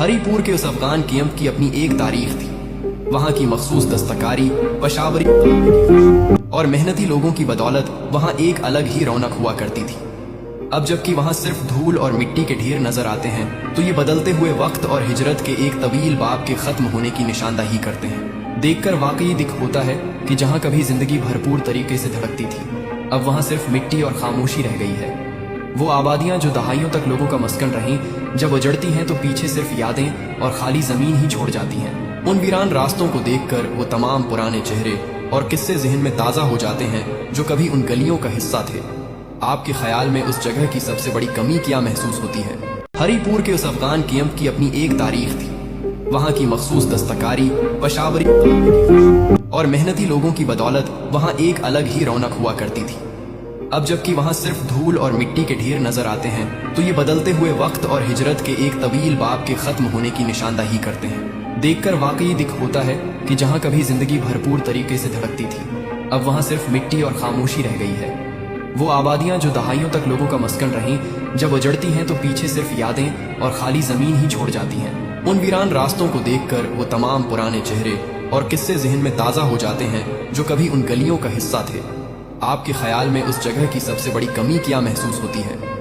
ہری پور کے اس افغان کیمپ کی اپنی ایک تاریخ تھی۔ وہاں کی مخصوص دستکاری، پشاوری اور محنتی لوگوں کی بدولت وہاں ایک الگ ہی رونق ہوا کرتی تھی۔ اب جبکہ وہاں صرف دھول اور مٹی کے ڈھیر نظر آتے ہیں تو یہ بدلتے ہوئے وقت اور ہجرت کے ایک طویل باب کے ختم ہونے کی نشاندہی کرتے ہیں۔ دیکھ کر واقعی دکھ ہوتا ہے کہ جہاں کبھی زندگی بھرپور طریقے سے دھڑکتی تھی، اب وہاں صرف مٹی اور خاموشی رہ گئی ہے۔ وہ آبادیاں جو دہائیوں تک لوگوں کا مسکن رہیں، جب اجڑتی ہیں تو پیچھے صرف یادیں اور خالی زمین ہی چھوڑ جاتی ہیں۔ ان ویران راستوں کو دیکھ کر وہ تمام پرانے چہرے اور قصے ذہن میں تازہ ہو جاتے ہیں جو کبھی ان گلیوں کا حصہ تھے۔ آپ کے خیال میں اس جگہ کی سب سے بڑی کمی کیا محسوس ہوتی ہے؟ ہری پور کے اس افغان کیمپ کی اپنی ایک تاریخ تھی۔ وہاں کی مخصوص دستکاری، پشاوری اور محنتی لوگوں کی بدولت وہاں ایک الگ ہی رونق ہوا کرتی تھی۔ اب جبکہ وہاں صرف دھول اور مٹی کے ڈھیر نظر آتے ہیں تو یہ بدلتے ہوئے وقت اور ہجرت کے ایک طویل باب کے ختم ہونے کی نشاندہی کرتے ہیں۔ دیکھ کر واقعی دکھ ہوتا ہے کہ جہاں کبھی زندگی بھرپور طریقے سے دھڑکتی تھی، اب وہاں صرف مٹی اور خاموشی رہ گئی ہے۔ وہ آبادیاں جو دہائیوں تک لوگوں کا مسکن رہیں، جب اجڑتی ہیں تو پیچھے صرف یادیں اور خالی زمین ہی چھوڑ جاتی ہیں۔ ان ویران راستوں کو دیکھ کر وہ تمام پرانے چہرے اور قصے ذہن میں تازہ ہو جاتے ہیں جو کبھی ان گلیوں کا حصہ تھے۔ آپ کے خیال میں اس جگہ کی سب سے بڑی کمی کیا محسوس ہوتی ہے؟